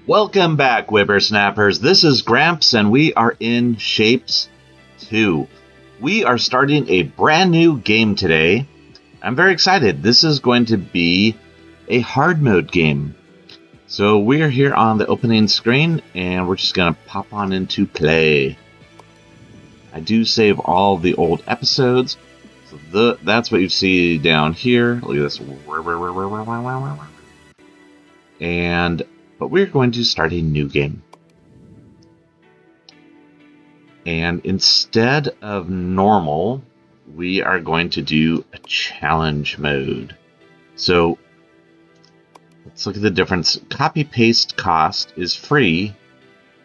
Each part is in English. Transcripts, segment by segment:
Welcome back, whippersnappers. This is Gramps, and we are in Shapez 2. We are starting a brand new game today. I'm very excited. This is going to be a hard mode game. So we are here on the opening screen, and we're just going to pop on into play. I do save all the old episodes. So that's what you see down here. Look at this. But we're going to start a new game. And instead of normal, we are going to do a challenge mode. So let's look at the difference. Copy paste cost is free.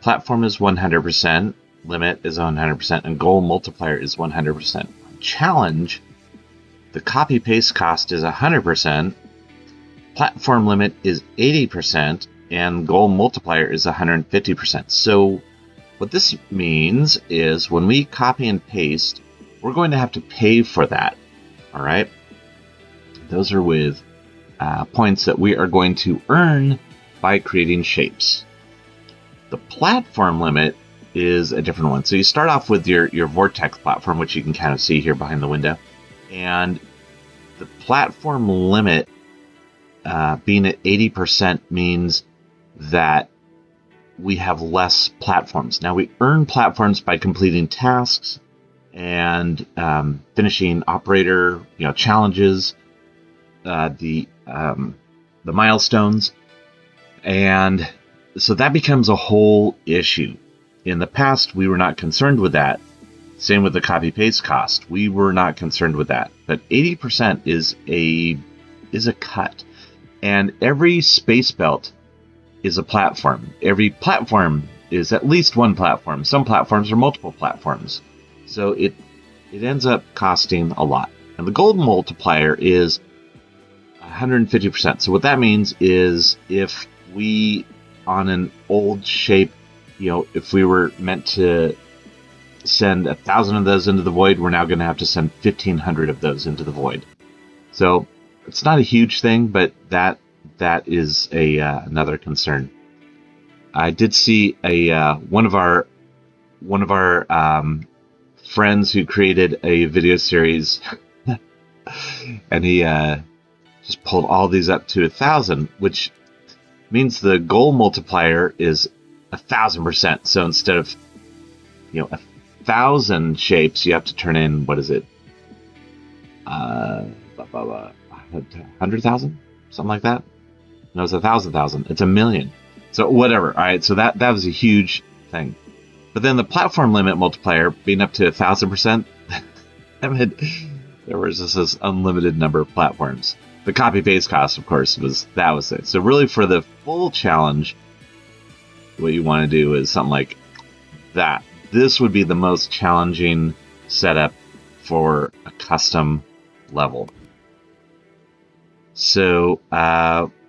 Platform is 100%. Limit is 100%. And goal multiplier is 100%. Challenge, the copy paste cost is 100%. Platform limit is 80%. And goal multiplier is 150%. So what this means is when we copy and paste, we're going to have to pay for that. All right. Those are with points that we are going to earn by creating shapes. The platform limit is a different one. So you start off with your vortex platform, which you can kind of see here behind the window. And the platform limit being at 80% means that we have less platforms. Now we earn platforms by completing tasks and finishing operator, challenges, the milestones, and so that becomes a whole issue. In the past, we were not concerned with that. Same with the copy paste cost. We were not concerned with that. But 80% is a cut, and every space belt is a platform. Every platform is at least one platform. Some platforms are multiple platforms. So it ends up costing a lot. And the gold multiplier is 150%. So what that means is if we, on an old shape, if we were meant to send 1,000 of those into the void, we're now going to have to send 1,500 of those into the void. So it's not a huge thing, but that is another concern. I did see one of our friends who created a video series, and he just pulled all these up to 1,000, which means the goal multiplier is 1,000%. So instead of 1,000 shapes, you have to turn in, what is it? 100,000, something like that. No, it's 1,000,000. It's 1,000,000. So whatever. All right. So that was a huge thing. But then the platform limit multiplier being up to 1,000%, I mean, there was just this unlimited number of platforms. The copy paste cost, of course, was it. So really, for the full challenge, what you want to do is something like that. This would be the most challenging setup for a custom level. So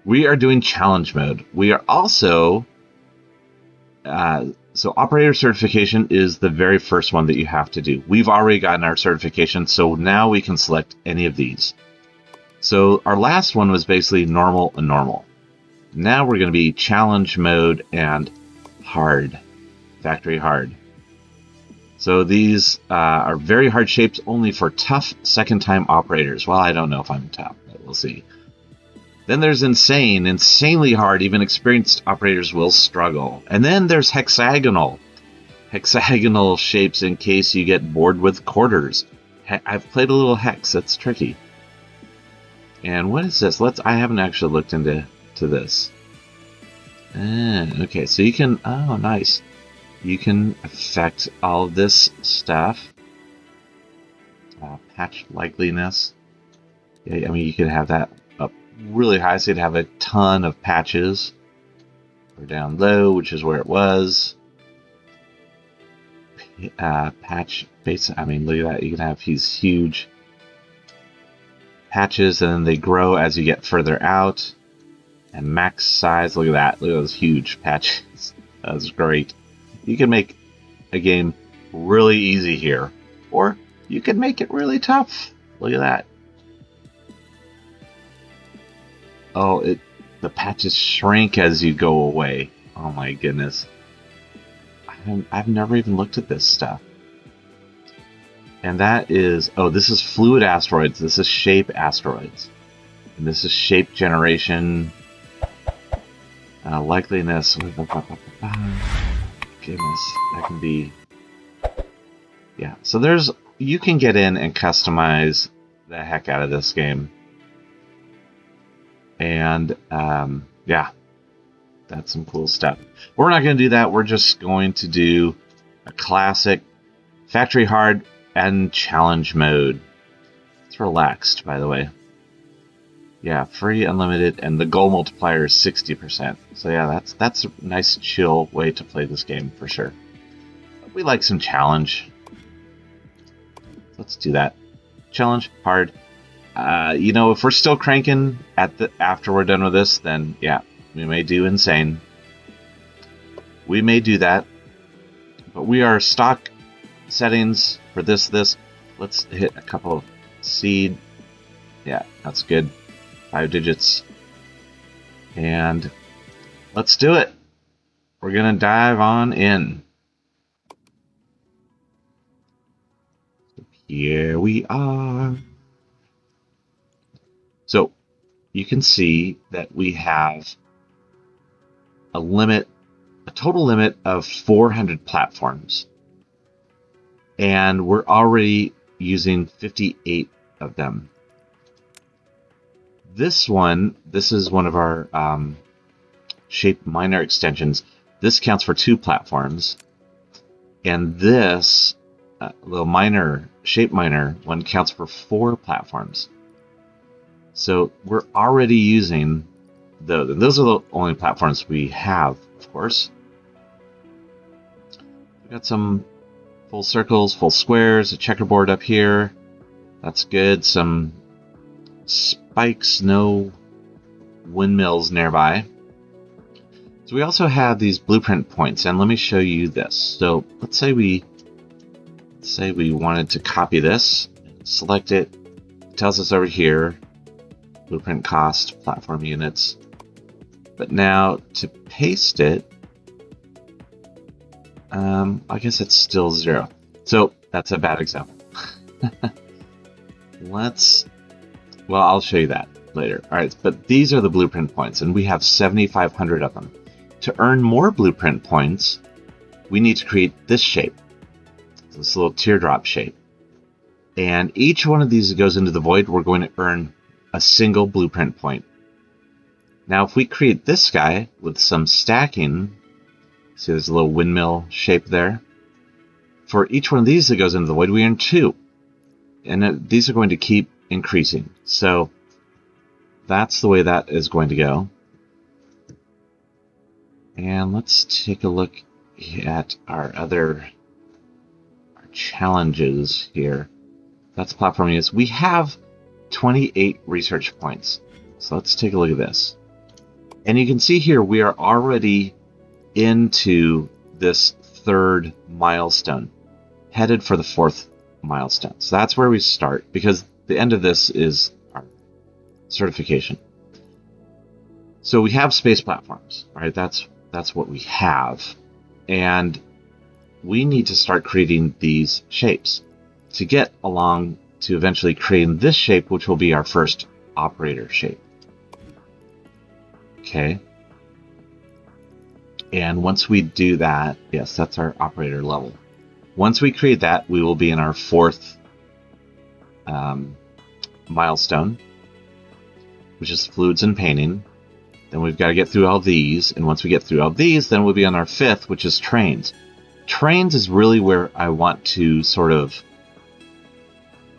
we are doing challenge mode. We are also, so operator certification is the very first one that you have to do. We've already gotten our certification, so now we can select any of these. So our last one was basically normal and normal. Now we're going to be challenge mode and hard, factory hard. So these are very hard shapes only for tough second-time operators. Well, I don't know if I'm tough, but we'll see. Then there's insane, insanely hard. Even experienced operators will struggle. And then there's hexagonal shapes in case you get bored with quarters. I've played a little hex. That's tricky. And what is this? I haven't actually looked into this. Okay, so you can. Oh, nice. You can affect all of this stuff. Patch likeliness. Yeah, I mean, you could have that up really high, so you'd have a ton of patches. Or down low, which is where it was. Patch base. I mean, look at that. You can have these huge patches, and then they grow as you get further out. And max size. Look at that. Look at those huge patches. That's great. You can make a game really easy here, or you can make it really tough. Look at that. Oh, the patches shrink as you go away. Oh my goodness. I've never even looked at this stuff. And that is, oh, this is fluid asteroids. This is shape asteroids. And this is shape generation. Likeliness. Goodness, that can be. Yeah, so you can get in and customize the heck out of this game. And yeah, that's some cool stuff. We're not going to do that. We're just going to do a classic factory hard and challenge mode. It's relaxed, by the way. Yeah, free, unlimited, and the goal multiplier is 60%. So yeah, that's a nice chill way to play this game for sure. We like some challenge. Let's do that. Challenge, hard. You know, if we're still cranking after we're done with this, then yeah, we may do insane. We may do that. But we are stock settings for this. Let's hit a couple of seed. Yeah, that's good. 5 digits. And let's do it. We're going to dive on in. Here we are. So you can see that we have a total limit of 400 platforms. And we're already using 58 of them. This is one of our shape miner extensions. This counts for 2 platforms. And this little shape miner one counts for 4 platforms. So we're already using those. And those are the only platforms we have, of course. We've got some full circles, full squares, a checkerboard up here. That's good. Some spikes, no windmills nearby. So we also have these blueprint points, and let me show you this. So let's say we wanted to copy this, select it. It tells us over here, blueprint cost, platform units. But now to paste it, I guess it's still 0. So that's a bad example. Well, I'll show you that later. All right, but these are the blueprint points, and we have 7,500 of them. To earn more blueprint points, we need to create this shape, this little teardrop shape. And each one of these that goes into the void, we're going to earn a single blueprint point. Now, if we create this guy with some stacking, see there's a little windmill shape there. For each one of these that goes into the void, we earn 2. And these are going to keep increasing. So that's the way that is going to go. And let's take a look at our challenges here. That's platform units. We have 28 research points. So let's take a look at this. And you can see here we are already into this 3rd milestone, headed for the 4th milestone. So that's where we start, because the end of this is our certification. So we have space platforms, right? That's what we have. And we need to start creating these shapes to get along to eventually creating this shape, which will be our first operator shape. Okay. And once we do that, yes, that's our operator level. Once we create that, we will be in our 4th milestone, which is fluids and painting. Then we've got to get through all these, and once we get through all these, then we'll be on our 5th, which is trains. Trains is really where I want to sort of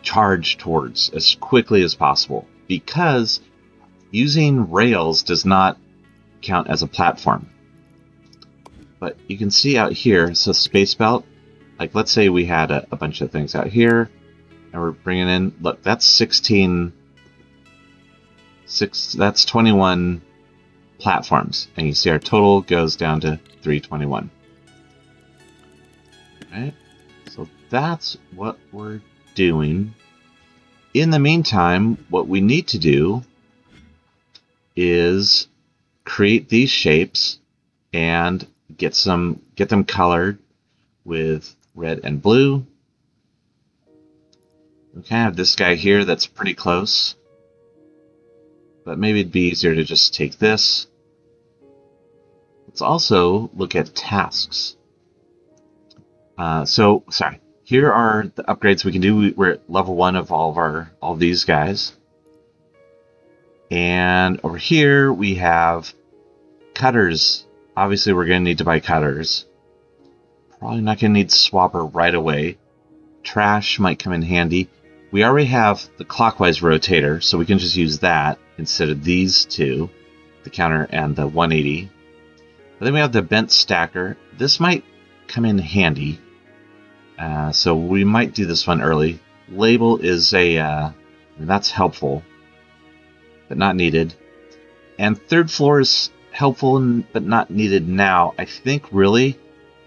charge towards as quickly as possible, because using rails does not count as a platform. But you can see out here, so space belt, like let's say we had a bunch of things out here, and we're bringing in, look, that's 21 platforms, and you see our total goes down to 321. Right? So that's what we're doing. In the meantime, what we need to do is create these shapes and get them colored with red and blue. Okay, I have this guy here that's pretty close, but maybe it'd be easier to just take this. Let's also look at tasks. Sorry. Here are the upgrades we can do. We're at level 1 of all these guys. And over here we have cutters. Obviously we're going to need to buy cutters. Probably not going to need swapper right away. Trash might come in handy. We already have the clockwise rotator, so we can just use that instead of these two, the counter and the 180. But then we have the bent stacker. This might come in handy. So we might do this one early. Label is that's helpful, but not needed. And third floor is helpful but not needed now. I think really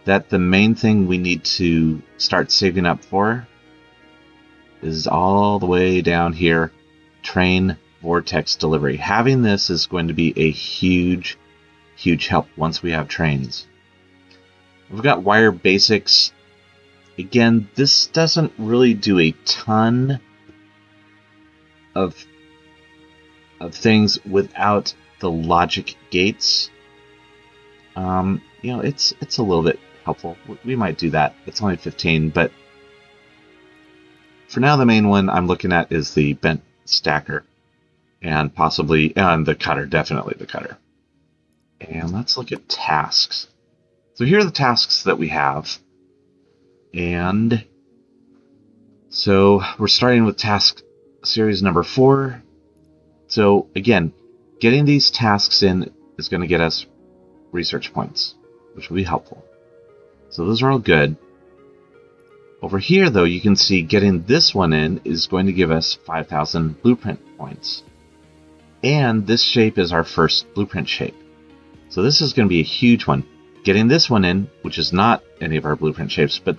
that the main thing we need to start saving up for is all the way down here, train vortex delivery. Having this is going to be a huge help once we have trains. We've got wire basics. Again, this doesn't really do a ton of things without the logic gates. It's a little bit helpful. We might do that. It's only 15, but for now the main one I'm looking at is the bent stacker and the cutter, definitely the cutter. And let's look at tasks. So here are the tasks that we have. And so we're starting with task series number 4. So again, getting these tasks in is going to get us research points, which will be helpful. So those are all good. Over here, though, you can see getting this one in is going to give us 5,000 blueprint points. And this shape is our first blueprint shape. So this is going to be a huge one. Getting this one in, which is not any of our blueprint shapes, but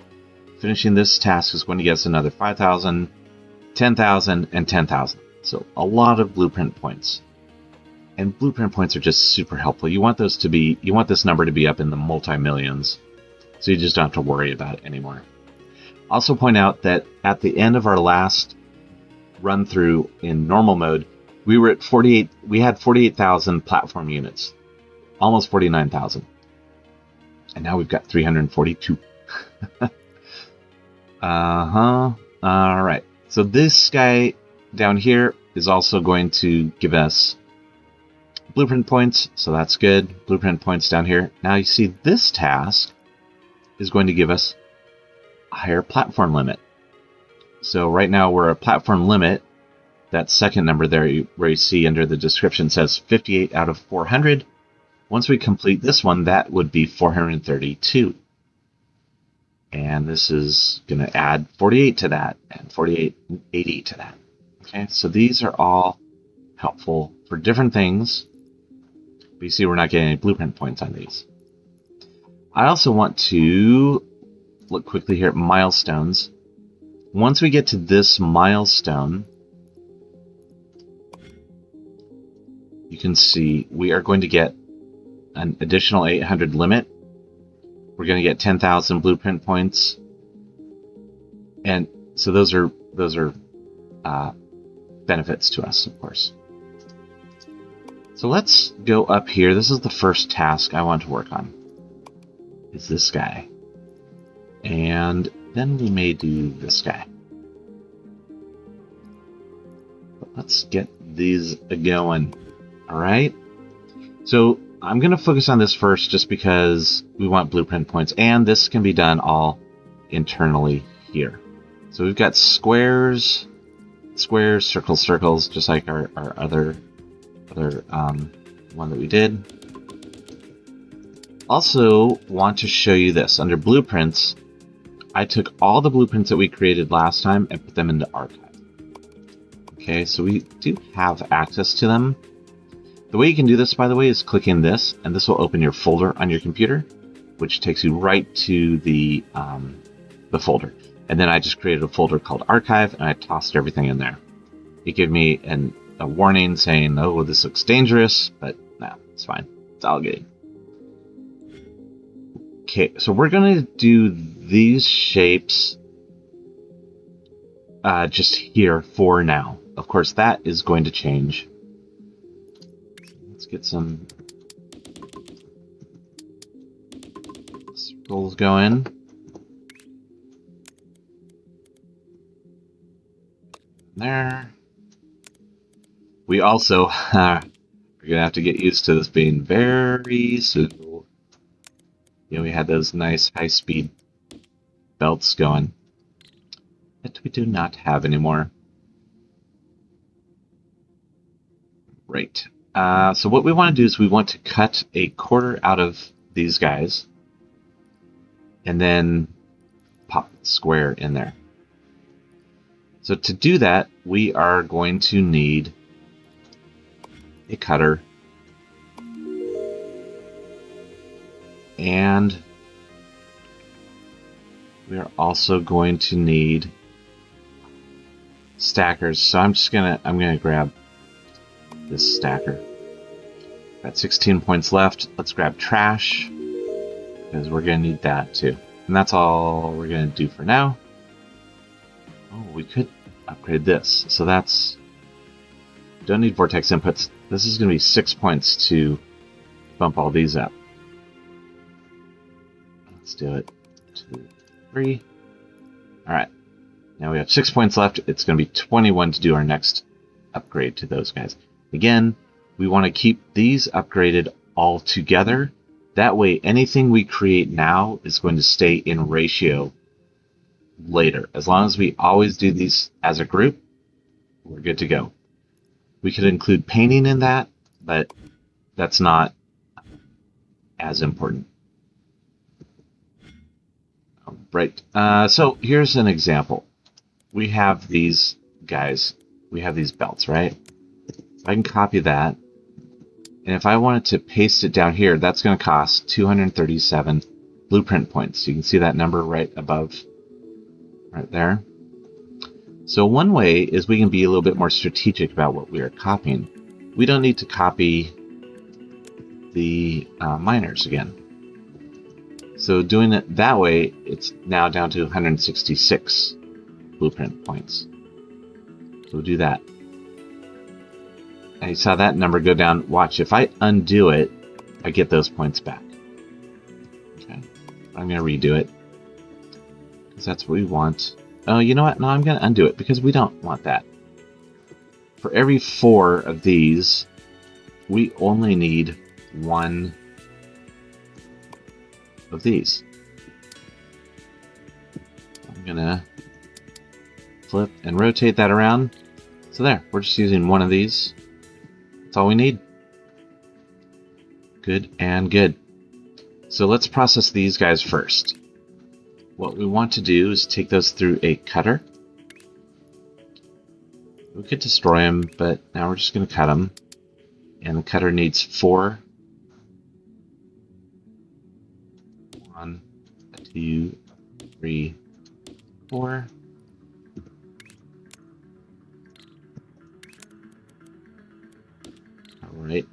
finishing this task is going to get us another 5,000, 10,000, and 10,000. So a lot of blueprint points. And blueprint points are just super helpful. You want this number to be up in the multi-millions, so you just don't have to worry about it anymore. Also point out that at the end of our last run through in normal mode, we were at we had 48,000 platform units. Almost 49,000. And now we've got 342. Alright. So this guy down here is also going to give us blueprint points, so that's good. Blueprint points down here. Now you see this task is going to give us a higher platform limit. So right now we're a platform limit. That second number there where you see under the description says 58 out of 400. Once we complete this one, that would be 432. And this is going to add 48 to that, and 48 and 80 to that. Okay, so these are all helpful for different things. But you see we're not getting any blueprint points on these. I also want to look quickly here at milestones. Once we get to this milestone, you can see we are going to get an additional 800 limit. We're going to get 10,000 blueprint points, and so those are benefits to us, of course. So let's go up here. This is the first task I want to work on. Is this guy, and then we may do this guy. But let's get these going. All right. So I'm going to focus on this first just because we want blueprint points, and this can be done all internally here. So we've got squares, circles, circles, just like our other one that we did. Also want to show you this. Under blueprints, I took all the blueprints that we created last time and put them into archive. Okay, so we do have access to them. The way you can do this, by the way, is clicking this, and this will open your folder on your computer, which takes you right to the folder. And then I just created a folder called Archive, and I tossed everything in there. It gave me a warning saying, "Oh, this looks dangerous," but no, it's fine. It's all good. Okay, so we're going to do these shapes just here for now. Of course, that is going to change. Let's get some circles going. There. We also we're gonna have to get used to this being very slow. You know, we had those nice high-speed belts going that we do not have anymore. Right. So what we want to do is we want to cut a quarter out of these guys and then pop the square in there. So to do that, we are going to need a cutter and we are also going to need stackers. So I'm gonna grab this stacker. Got 16 points left. Let's grab trash because we're gonna need that too. And that's all we're gonna do for now. Oh, we could upgrade this. So that's... Don't need vortex inputs. This is going to be 6 points to bump all these up. Let's do it. 2, 3. Alright. Now we have 6 points left. It's going to be 21 to do our next upgrade to those guys. Again, we want to keep these upgraded all together. That way, anything we create now is going to stay in ratio later. As long as we always do these as a group, we're good to go. We could include painting in that, but that's not as important. Right. So here's an example. We have these guys. We have these belts, right? I can copy that. And if I wanted to paste it down here, that's going to cost 237 blueprint points. You can see that number right above, right there. So one way is we can be a little bit more strategic about what we are copying. We don't need to copy the miners again. So doing it that way, it's now down to 166 blueprint points. So we'll do that. And you saw that number go down. Watch, if I undo it, I get those points back. Okay, I'm going to redo it because that's what we want. Oh, you know what? No, I'm going to undo it because we don't want that. For every 4 of these, we only need 1 of these. I'm going to flip and rotate that around. So there, we're just using 1 of these. That's all we need. Good and good. So let's process these guys first. What we want to do is take those through a cutter. We could destroy them, but now we're just going to cut them. And the cutter needs 4. 1, 2, 3, 4. Alright.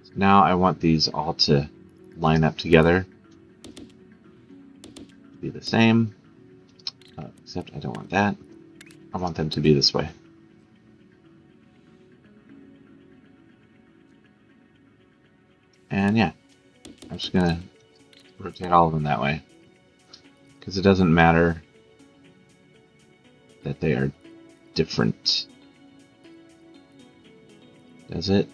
So now I want these all to line up together. Be the same, except I don't want that. I want them to be this way. And yeah, I'm just gonna rotate all of them that way because it doesn't matter that they are different, does it?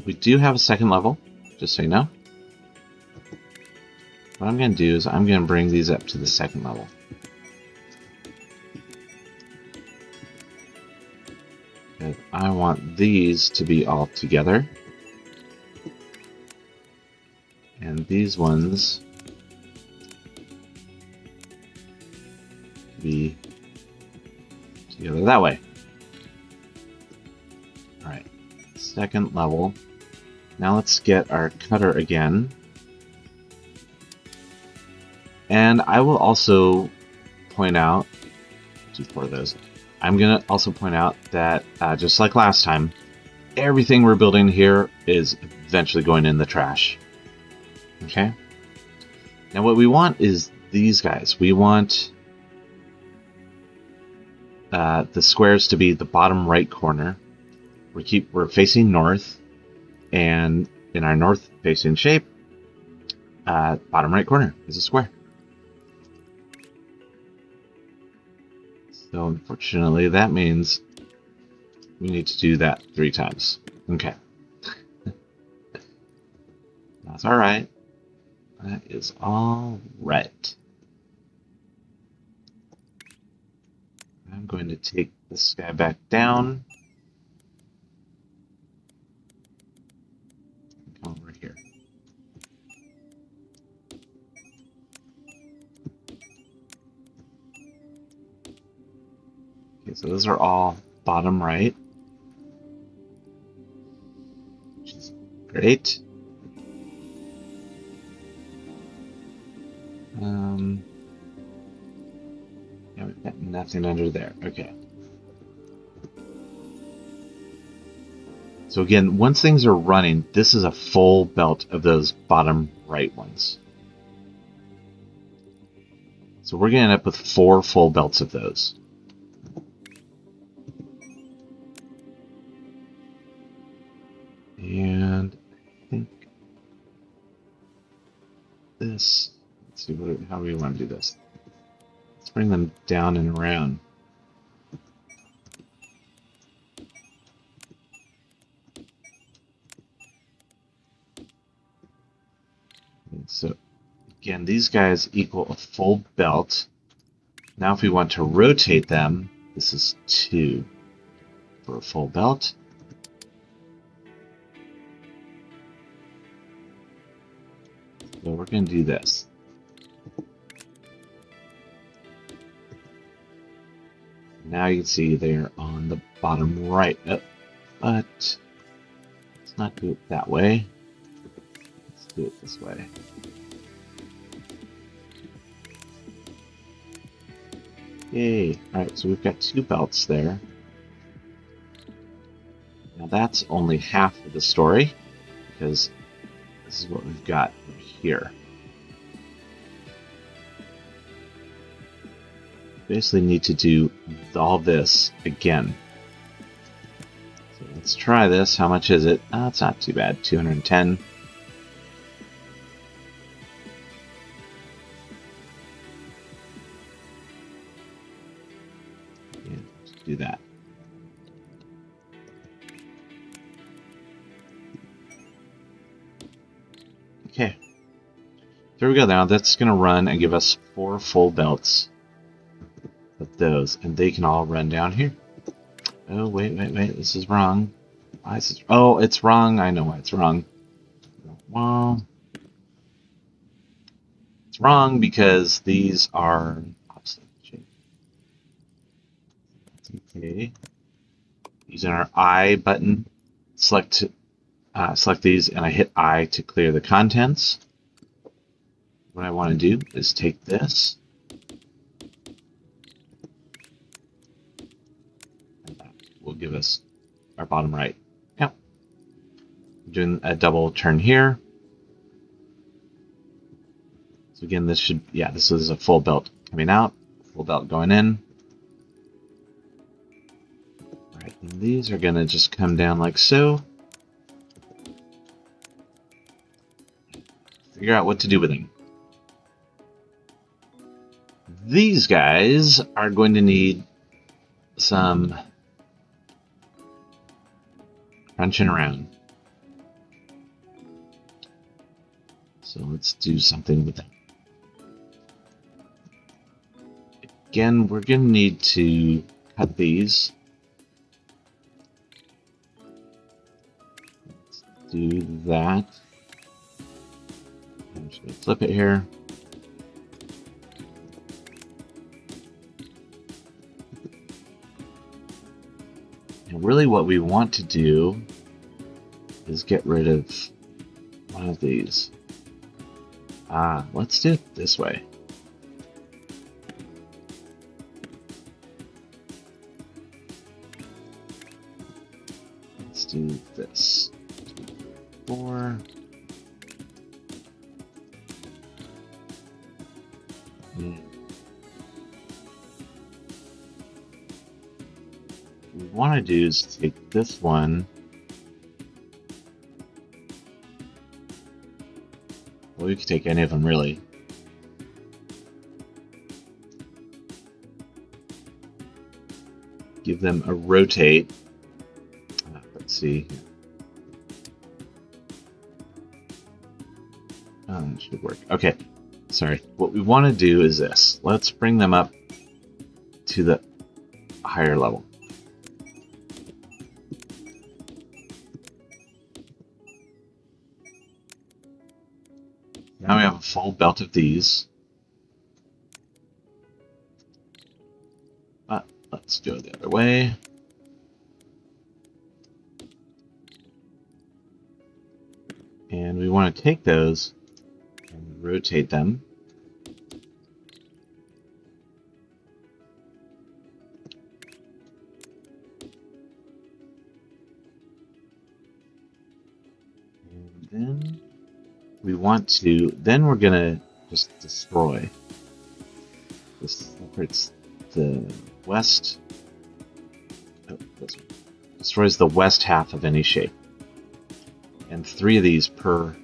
We do have a second level, just so you know. What I'm going to do is I'm going to bring these up to the second level. And I want these to be all together. And these ones to be together that way. Alright, second level. Now let's get our cutter again. And I will also point out, 4 of those, I'm going to also point out that just like last time, everything we're building here is eventually going in the trash. Okay? Now what we want is these guys. We want the squares to be the bottom right corner. We're facing north, and in our north facing shape, bottom right corner is a square. So unfortunately, that means we need to do that 3 times. Okay. That's all right. That is all right. I'm going to take this guy back down. Come over here. Okay, so those are all bottom right, which is great. Yeah, we've got nothing under there. Okay. So again, once things are running, this is a full belt of those bottom right ones. So we're going to end up with 4 full belts of those. And I think this, let's see, how do we want to do this? Let's bring them down and around. And so again, these guys equal a full belt. Now if we want to rotate them, this is 2 for a full belt. So we're going to do this. Now you can see they're on the bottom right, but let's not do it that way. Let's do it this way. Yay! Alright, so we've got 2 belts there. Now that's only half of the story, because this is what we've got over here. We basically need to do all this again. So let's try this. How much is it? Oh, it's not too bad. 210. Yeah, let's do that. Okay. There we go. Now that's going to run and give us 4 full belts of those, and they can all run down here. Oh, wait, this is wrong. Why is this? Oh, it's wrong. I know why it's wrong. Well, it's wrong because these are opposite shape. Okay. Using our I button, select these, and I hit I to clear the contents. What I want to do is take this, and that will give us our bottom right. Yep. I'm doing a double turn here. So again, this is a full belt coming out, full belt going in. All right, and these are going to just come down like so. Figure out what to do with them. These guys are going to need some crunching around. So let's do something with them. Again, we're going to need to cut these. Let's do that. I'm just going to flip it here. And really what we want to do is get rid of one of these. Let's do it this way. Let's do this. 2, 4. What we want to do is take this one. Well, we could take any of them, really. Give them a rotate. Let's see. That should work. Okay. Sorry. What we want to do is this. Let's bring them up to the higher level. Now we have a full belt of these. Let's go the other way. And we want to take those and rotate them. And then we want to, then we're going to just destroy. This separates the west. Oh, this one. Destroys the west half of any shape. And 3 of these per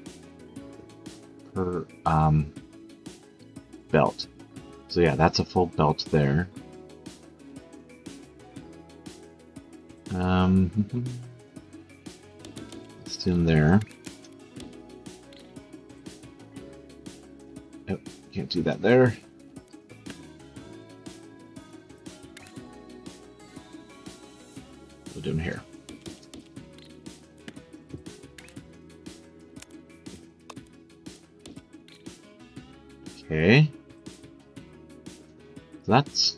belt. So yeah, that's a full belt there. Let's do them there. Oh, can't do that there. We'll do them here. Okay. So is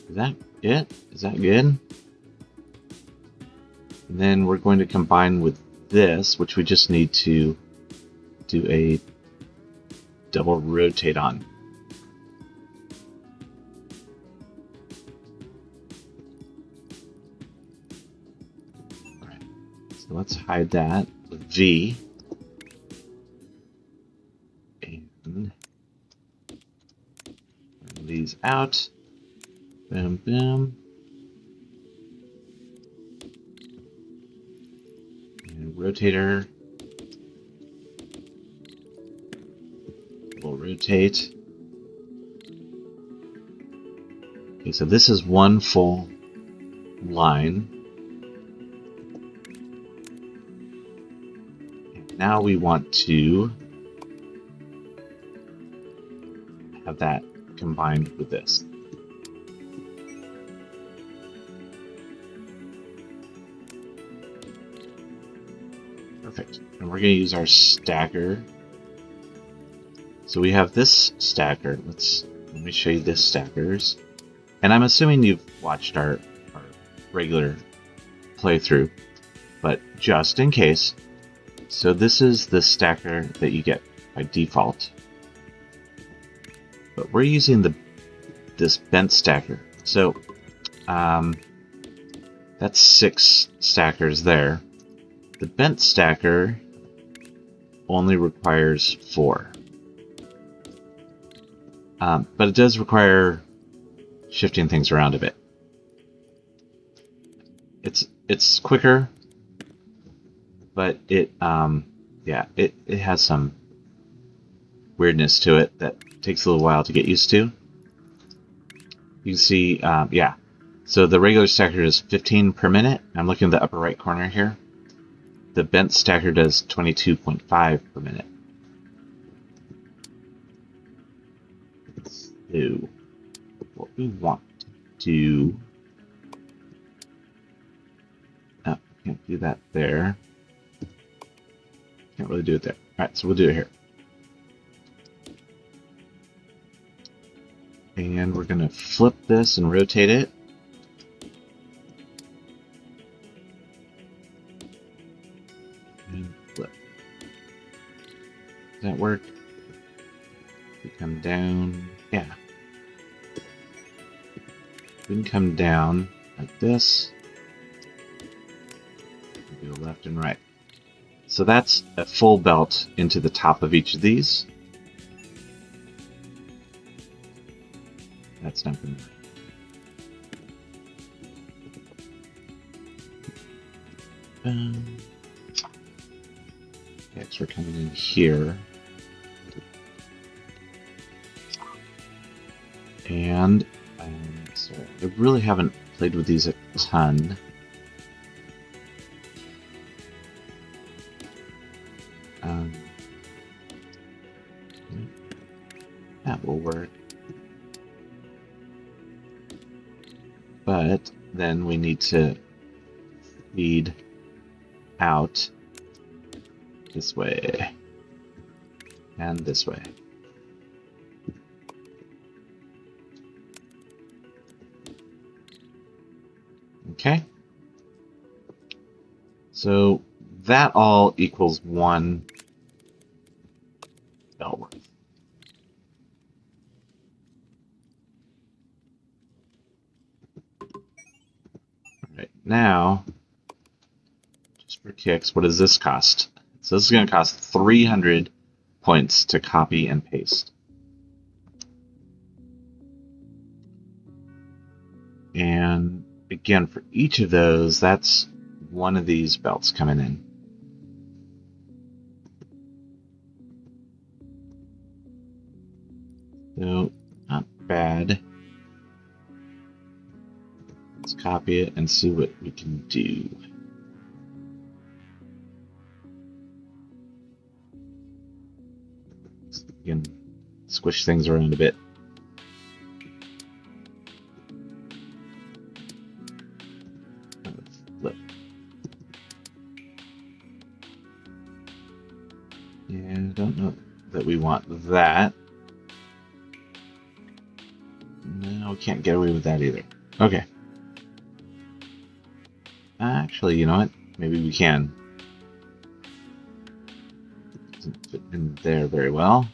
that it? Is that good? And then we're going to combine with this, which we just need to do a double rotate on. All right. So let's hide that with V. And these out. Boom, boom. And rotator. We'll rotate. Okay, so this is one full line. And now we want to have that combined with this. Perfect. And we're going to use our stacker. So we have this stacker. Let me show you this stackers. And I'm assuming you've watched our regular playthrough, but just in case. So this is the stacker that you get by default. But we're using this bent stacker. So that's 6 stackers there. The bent stacker only requires 4. But it does require shifting things around a bit. It's quicker, but it has some weirdness to it that takes a little while to get used to. You can see, yeah. So the regular stacker does 15 per minute. I'm looking at the upper right corner here. The bent stacker does 22.5 per minute. So what we want to do, oh, can't do that there. Can't really do it there. All right, so we'll do it here. And we're going to flip this and rotate it. And flip. Does that work? We come down. Yeah. We can come down like this. Go left and right. So that's a full belt into the top of each of these. That's not going to work. Okay, so we're coming in here. And so I really haven't played with these a ton. That will work. But then we need to feed out this way and this way. Okay. So that all equals 1 belt worth. Right now, just for kicks, what does this cost? So this is going to cost 300 points to copy and paste. And again, for each of those, that's one of these belts coming in. So, not bad. Let's copy it and see what we can do. You can squish things around a bit. Flip. Yeah, I don't know that we want that. No, we can't get away with that either. Okay. Actually, you know what? Maybe we can. Doesn't fit in there very well.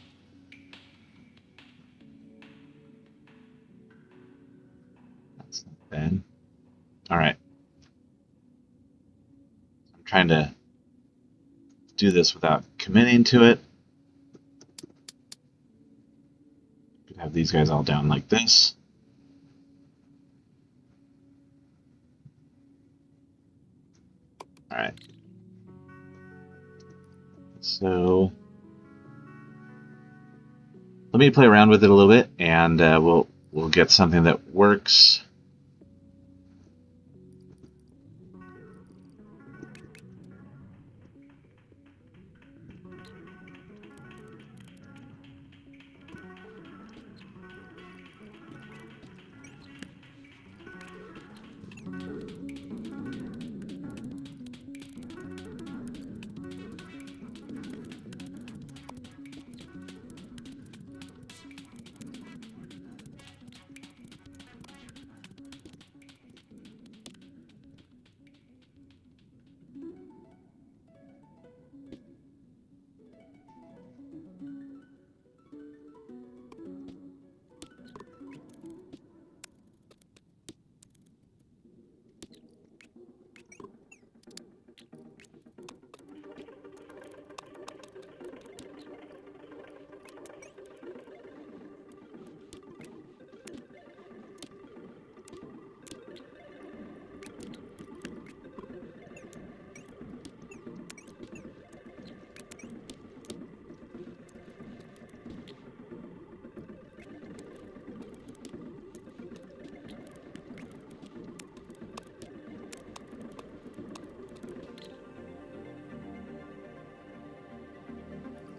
That's not bad. All right. I'm trying to do this without committing to it. Could have these guys all down like this. All right. So let me play around with it a little bit, and we'll get something that works.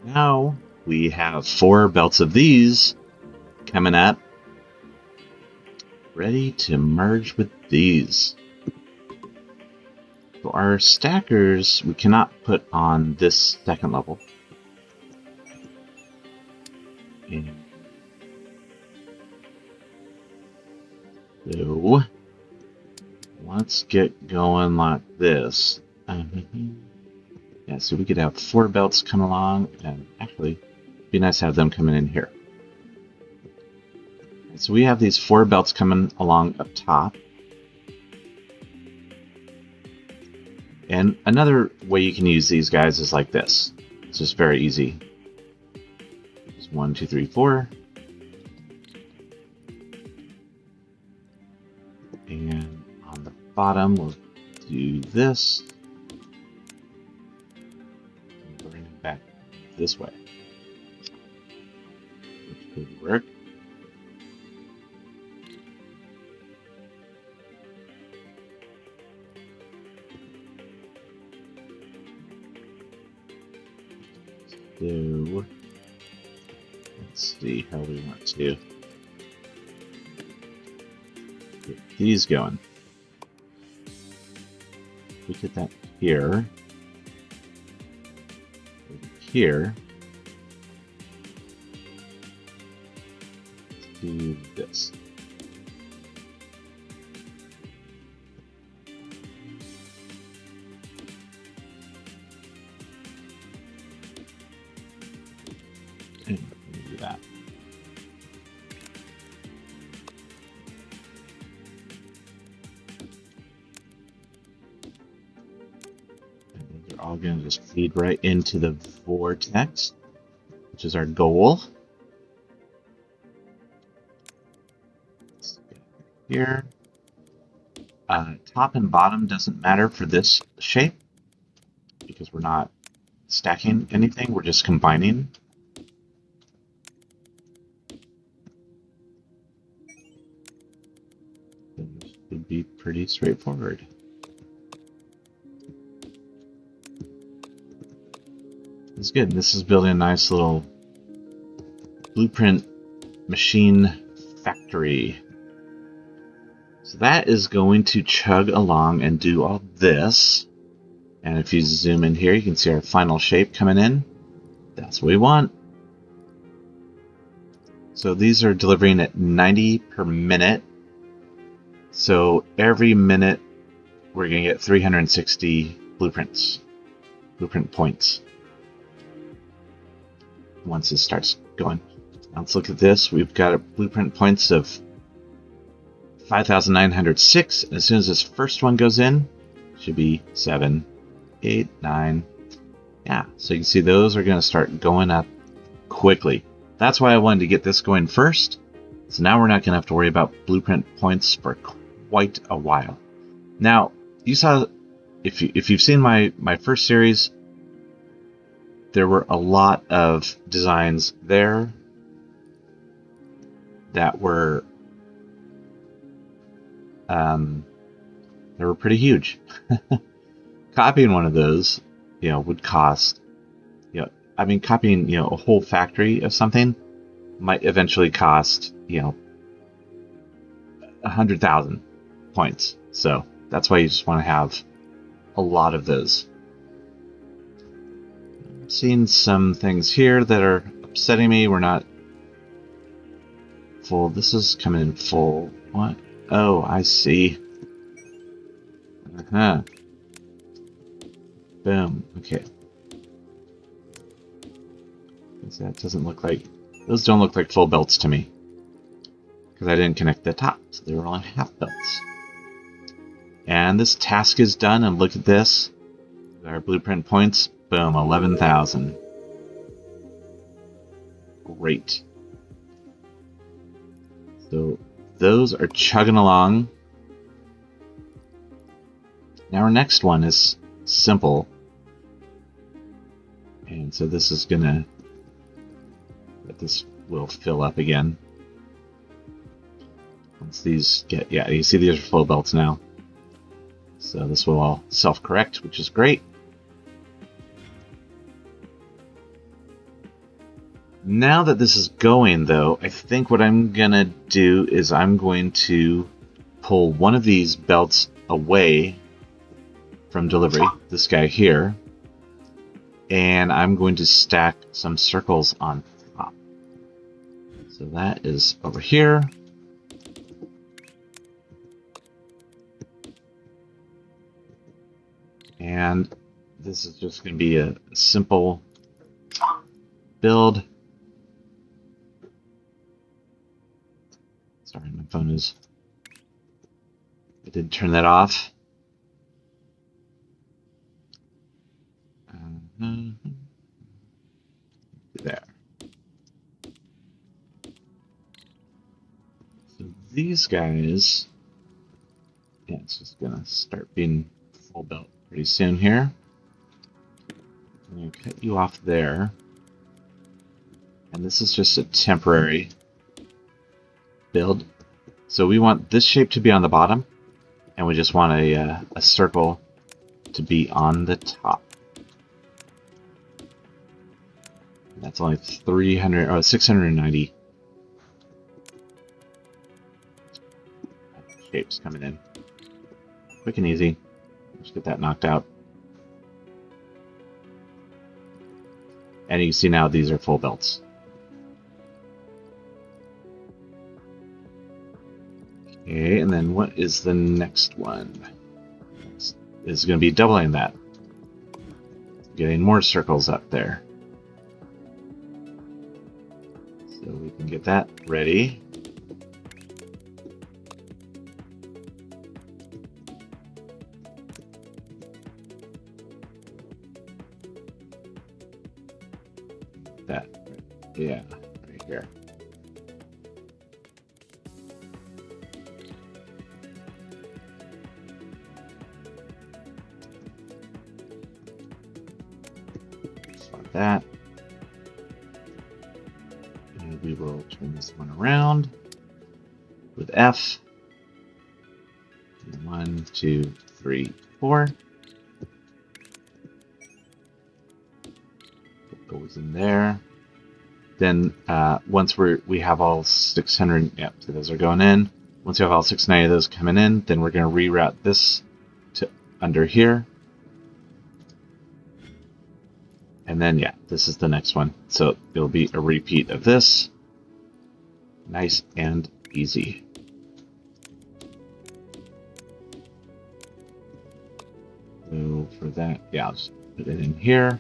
Now we have 4 belts of these coming up, ready to merge with these. So our stackers we cannot put on this second level. And so let's get going like this. Yeah, so we could have 4 belts come along, and actually, it'd be nice to have them coming in here. So we have these 4 belts coming along up top. And another way you can use these guys is like this. It's just very easy. Just 1, 2, 3, 4. bottom, we'll do this. And bring it back this way, which could work. So, let's see how we want to get these going. We get that here, here. Let's do this. And do that. And they're all going to just feed right into the vortex, which is our goal. Let's get here. Top and bottom doesn't matter for this shape because we're not stacking anything, we're just combining. This should be pretty straightforward. It's good. This is building a nice little blueprint machine factory. So that is going to chug along and do all this. And if you zoom in here, you can see our final shape coming in. That's what we want. So these are delivering at 90 per minute. So every minute we're going to get 360 blueprint points once it starts going. Now let's look at this. We've got blueprint points of 5,906. And as soon as this first one goes in, it should be 7, 8, 9. Yeah, so you can see those are going to start going up quickly. That's why I wanted to get this going first. So now we're not going to have to worry about blueprint points for quite a while. Now, you saw, if you've seen my first series, there were a lot of designs there that were pretty huge. Copying one of those, would cost, I mean, copying, a whole factory of something might eventually cost, 100,000 points. So that's why you just want to have a lot of those. I'm seeing some things here that are upsetting me. We're not full. This is coming in full. What? Oh, I see. Uh-huh. Boom. Okay. That doesn't look like... Those don't look like full belts to me. Because I didn't connect the top. So they were only half belts. And this task is done. And look at this. Our blueprint points. Boom. 11,000. Great. So those are chugging along. Now our next one is simple. And so this is gonna... This will fill up again. Once these get... Yeah, you see these are full belts now. So this will all self-correct, which is great. Now that this is going, though, I think what I'm gonna do is I'm going to pull one of these belts away from delivery, this guy here, and I'm going to stack some circles on top. So that is over here. And this is just going to be a simple build. Sorry, my phone is... I did turn that off. There. So these guys, yeah, It's just gonna start being full belt pretty soon here. I'm gonna cut you off there. And this is just a temporary build. So we want this shape to be on the bottom, and we just want a circle to be on the top. And that's only 690 shapes coming in. Quick and easy. Let's get that knocked out. And you can see now these are full belts. Okay, and then what is the next one? Is going to be doubling that. Getting more circles up there. So we can get that ready. That, yeah, right here. That, and we will turn this one around with F. 1, 2, 3, 4. Put those in there. Then once we have all 600, yep, so those are going in. Once you have all 690 of those coming in, then we're going to reroute this to under here. And then, yeah, this is the next one. So it'll be a repeat of this. Nice and easy. So for that, yeah, I'll just put it in here.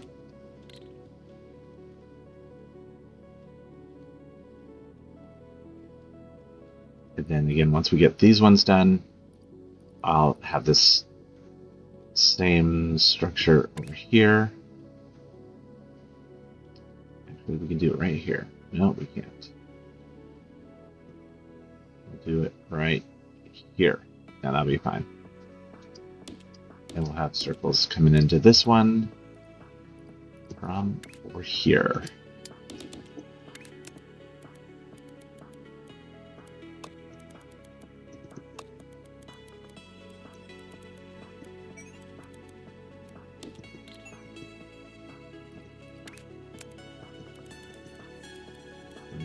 And then again, once we get these ones done, I'll have this same structure over here. We can do it right here. No, we can't. We'll do it right here. Now that'll be fine. And we'll have circles coming into this one from over here.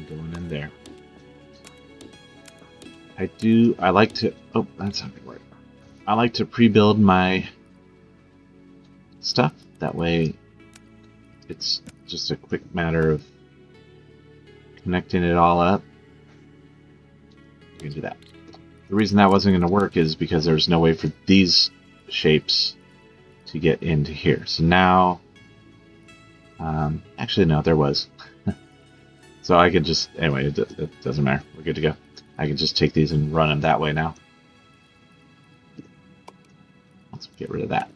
Going in there. I like to, oh, that's not gonna work. I like to pre-build my stuff. That way it's just a quick matter of connecting it all up. We can do that. The reason that wasn't going to work is because there's no way for these shapes to get into here. So now, actually no, there was. So I could just, anyway, it doesn't matter. We're good to go. I can just take these and run them that way now. Let's get rid of that.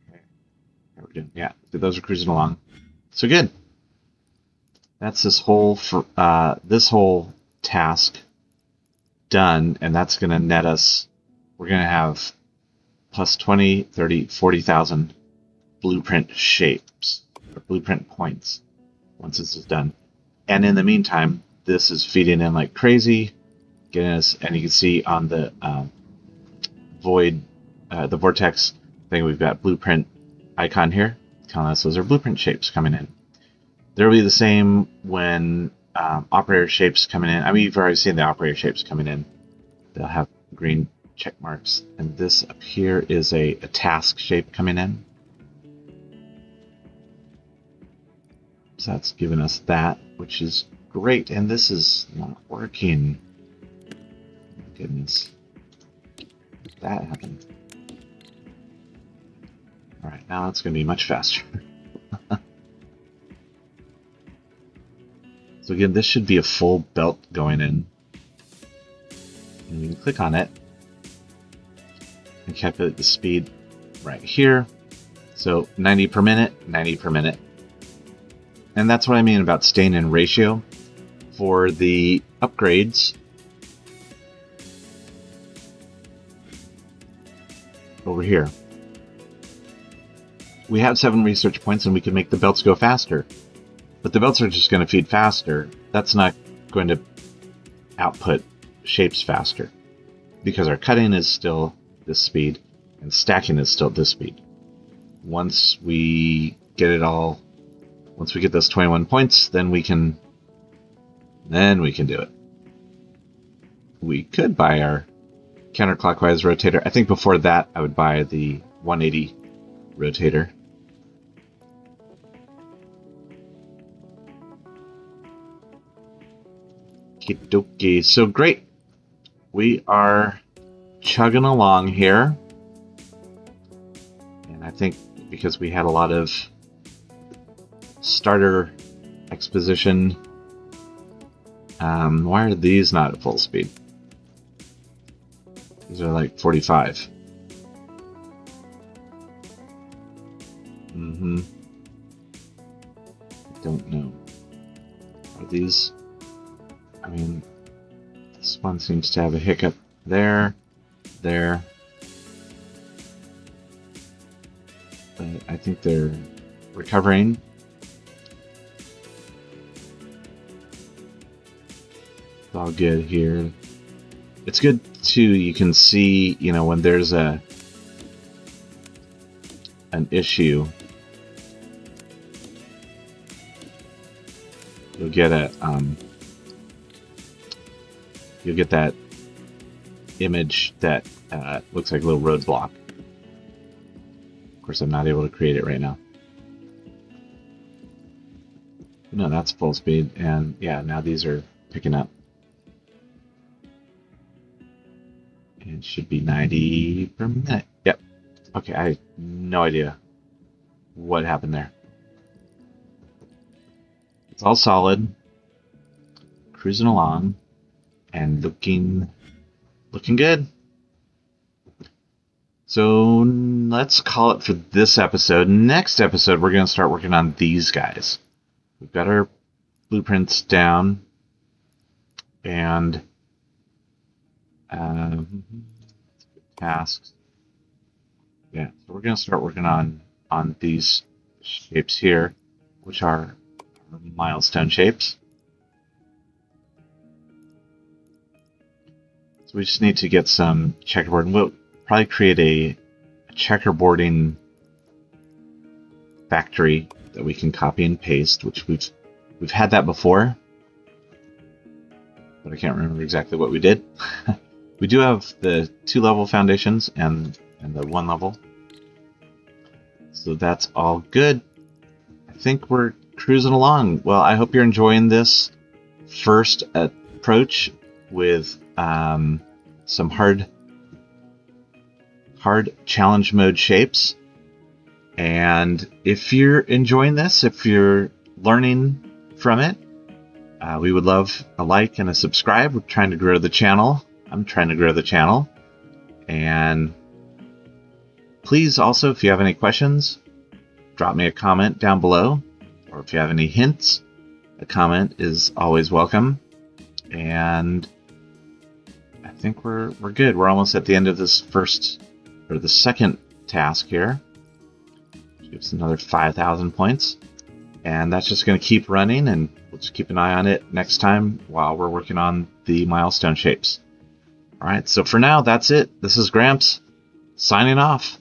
Okay. How are we doing? Yeah, those are cruising along. So good. That's this whole task done, and that's going to net us. We're going to have plus 20, 30, 40,000 blueprint shapes. Blueprint points once this is done. And in the meantime, this is feeding in like crazy, getting us, and you can see on the the vortex thing, we've got blueprint icon here telling us those are blueprint shapes coming in. There'll be the same when operator shapes coming in. I mean, you've already seen the operator shapes coming in. They'll have green check marks, and this up here is a task shape coming in. So that's given us that, which is great. And this is not working. Oh my goodness. That happened. Alright, now it's going to be much faster. So again, this should be a full belt going in. And you can click on it and calculate the speed right here. So 90 per minute, 90 per minute. And that's what I mean about staying in ratio. For the upgrades, over here. We have 7 research points and we can make the belts go faster. But the belts are just going to feed faster. That's not going to output shapes faster, because our cutting is still this speed and stacking is still this speed. Once we get those 21 points, then we can do it. We could buy our counterclockwise rotator. I think before that I would buy the 180 rotator. Okie, so great. We are chugging along here. And I think because we had a lot of starter exposition, why are these not at full speed? These are like 45. I don't know. Are these... I mean, this one seems to have a hiccup there. But I think they're recovering. It's all good here. It's good too, you can see, when there's an issue, you'll get that image that looks like a little roadblock. Of course, I'm not able to create it right now. No, that's full speed, and yeah, now these are picking up. It should be 90 per minute. Yep. Okay, I have no idea what happened there. It's all solid. Cruising along. And looking good. So let's call it for this episode. Next episode, we're going to start working on these guys. We've got our blueprints down. And tasks. Yeah, so we're going to start working on these shapes here, which are milestone shapes. So we just need to get some checkerboard, and we'll probably create a checkerboarding factory that we can copy and paste, which we've had that before, but I can't remember exactly what we did. We do have the 2-level foundations and the 1 level, so that's all good. I think we're cruising along. Well, I hope you're enjoying this first approach with some hard challenge mode shapes. And if you're enjoying this, if you're learning from it, we would love a like and a subscribe. We're trying to grow the channel. I'm trying to grow the channel. And please also, if you have any questions, drop me a comment down below. Or if you have any hints, a comment is always welcome. And I think we're good. We're almost at the end of this the second task here. Which gives another 5,000 points. And that's just going to keep running, and we'll just keep an eye on it next time while we're working on the milestone shapes. Alright, so for now, that's it. This is Gramps, signing off.